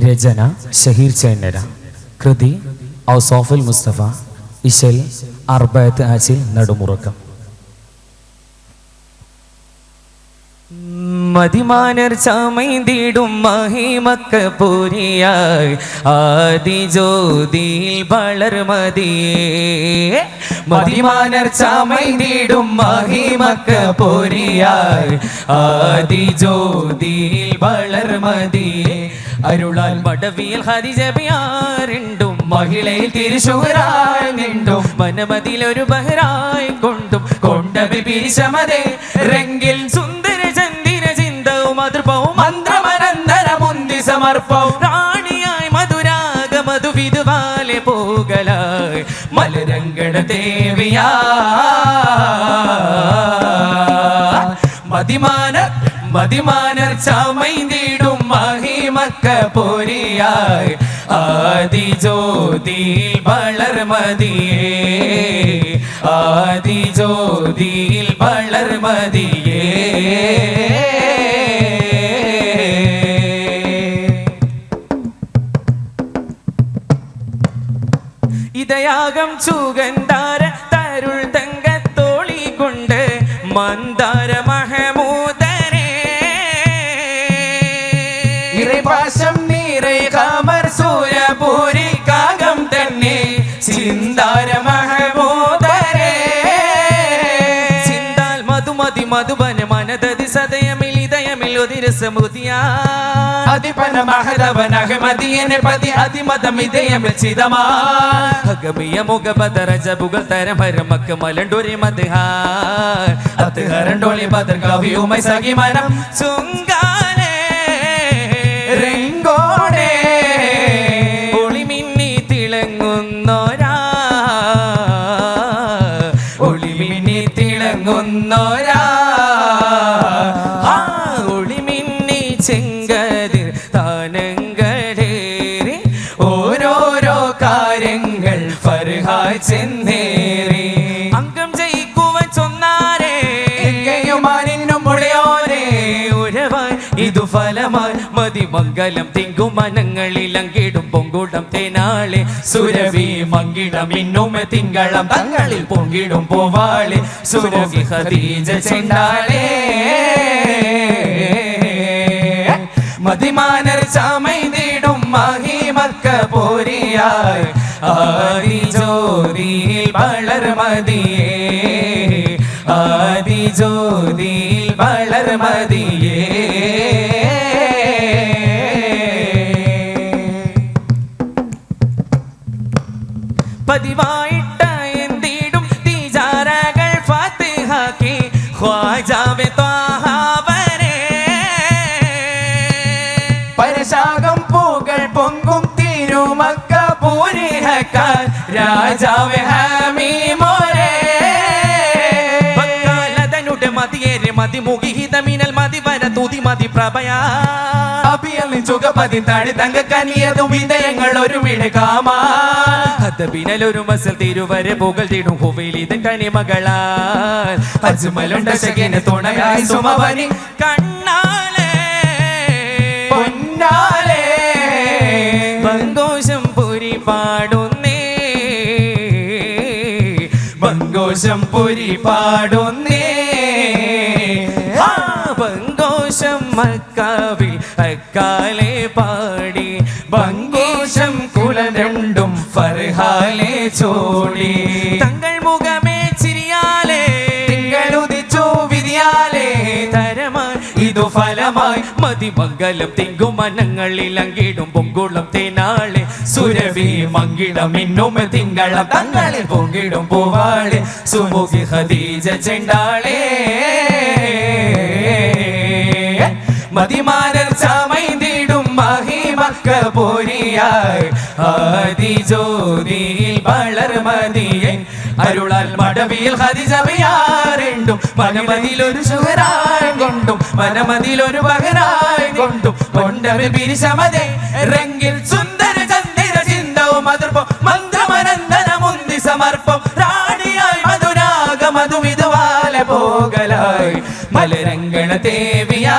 രചന ഷഹീർ ചേന്നര. കൃതി ഔസോഫുൽ മുസ്തഫ. ഇശൽ അർബഅത്ത് ആച്ചിൽ നടുമുറക്കം. മതിമാനർ ചമൈന്തിടും മഹിമക്ക പൂരിയായി ആദിജ്യോതിയിൽ വളർമതിയേ. മതിമാനർ ചമൈന്തിടും മഹിമക്ക പൂരിയായി ആദിജ്യോതിയിൽ വളർമതിയേ. അരുളാൽ മടവിയിൽ ഹരിജബിയാറുണ്ടും മഹിളയിൽ തിരുശൂരായി നിണ്ടും മനമതിലൊരു ബഹരായി കൊണ്ടും കൊണ്ടവി പിരിശമതേ രംഗിൽ സുന്ദര ചന്ദിര ചിന്തവും മധുർപ്പവും മന്ത്രമനന്തര മുന്തി സമർപ്പവും റാണിയായി മധുരാഗ മധുവിധുവാലെ പോകലായി മലരംഗണ ദേവിയാ. മതിമാനർ ചമൈന്തിടും മഹിമക്ക പൂരിയായി ആദിജ്യോതിയിൽ വളർമതിയേ. ആദിജ്യോതിയിൽ വളർമതിയേ. ഇതയാകം സുഗന്ധാര തരുൾ തങ്കത്തോളി കൊണ്ട് മന്ദാര മഹമൂദരേ. ഇറപാശം നീറേ കമർ സൂരപൂരി കാകം തന്നെ ചിന്താര മഹമൂദരേ. ചിന്താൽ മധുമതി മധുബന മനദതി സദയമിൽ ഇതയമിൽ ഒതിരസമുദിയാ. അതിപന മഹദവന അഹ്മദിയനെ പതി അതിമതമിതയമിൽ ചിതമാ. ഹഗമിയ മുഖബദര ജബുകൾ തരമരമക്ക് മലണ്ടൊരി മദ്ഹാ. അത് ഹരണ്ടോളി ബദർ കവിയുമൈ സഖിമനം ചുങ്കാലേ റിങ്കോടേ. ഒളിമിന്നി തിളങ്ങുന്നോരാ ഒളിമിന്നി തിളങ്ങുന്നോരാ. ഒളിമിന്നി ചെങ്കതിർ താനങ്ങളേറി ഓരോരോ കാര്യങ്ങൾ ഫർഹായ് ചെന്നേറി. അംഗം ജയിക്കുവാൻ ചൊന്നാരേ ഇതു ഫലമായി മതിമംഗലം തിങ്കും മനങ്ങളിൽ അങ്കിടും പൊങ്കുടം തേനാളെ സുരവി മങ്കിടം ഇന്നുമ തിങ്കളും തങ്ങളിൽ പൊങ്കിടും പോവാളെ സുരവി ഖദീജ ചെണ്ടാളേ. മതിമാനർ ചമൈന്തിടും മഹിമക്ക പൂരിയായി ആദിജ്യോതിയിൽ വളർമതിയേ. ആദിജ്യോതിയിൽ വളർമതിയേ. പതിവായിട്ട എന്തിടും തിജാരകൾ ഫാത്തിഹാക്കി ഖ്വാജാവെ ത്വാഹാവരേ. പരശാകം പൂകൾ പൊങ്കും തിരുമക്ക പൂരിഹക്കാൻ രാജാവെ ഹമീമോരേ. ബക്കാലതനുടെ മതിയേറെ മതിമുഖിഹിതമിനൽ മതിവര തുതി മതി പ്രഭയാ. അഭിയലിൻ ചുഗപതി താഴെ തങ്ക കനിയതും വിധയങ്ങൾ ഒരു വിടകാമാ. ഹദബിനലൊരു മസൽ തിരുവരെ പുകൾ തിടും ഹുവൈലിതൻ കനിമകളാൽ അജ്മലുണ്ട ശകന തുണയായി സുമവനി കണ്ണാലേ പൊന്നാലേ. ബങ്കോശം പുരി പാടുന്നേ ബങ്കോശം പുരി പാടുന്നേ. ബങ്കോശം മക്കാവിൽ അക്കാലെ പാടി ബങ്കോശം കുലം രണ്ടും ഫർഹാലെ ചോടി. തങ്ങൾ മുഖമേ ചിരിയാലേ തിങ്കളുദിച്ചു വിരിയാലേ തരമായി ഇതു ഫലമായി മതിമംഗലം തിങ്കും മനങ്ങളിൽ അങ്കിടും പൊങ്കുളം തേനാളെ സുരവി മങ്കിടം ഇന്നുമ തിങ്കളും തങ്ങളിൽ പൊങ്കിടും പൂവാളെ സുമുഖി ഖദീജ ചെണ്ടാളേ. മതിമാനർ ചമൈന്തിടും മഹിമക്ക പൂരിയായി ആദിജ്യോതിയിൽ വളർമതിയേ. അരുളാൽ മടവിയിൽ ഹരിജബിയാറുണ്ടും മനമതിലൊരു ശുഹരായി കൊണ്ടും മനമതിലൊരു ബഹരായി കൊണ്ടും കൊണ്ടവി പിരിശമതേ രംഗിൽ സുന്ദര ചന്ദിര ചിന്തവും മധുർപ്പം മന്ത്രമനന്തര മുന്തി സമർപ്പം റാണിയായി മധുരാഗ മധുവിധുവാലെ പോകലായി മലരംഗണ ദേവിയാ.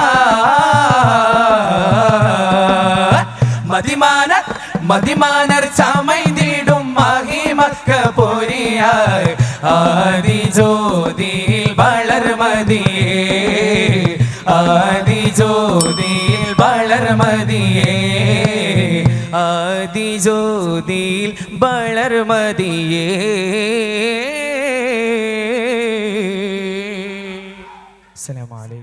മതിമാനർ ചമൈതിടും മഹിമക്ക പോരിയായി ആദിജ്യോതിയിൽ വളർമതിയേ ആദിജ്യോതിയിൽ വളർമതിയേ ആദിജ്യോതിയിൽ വളർമതിയേ അസ്സലാമു അലൈക്കും.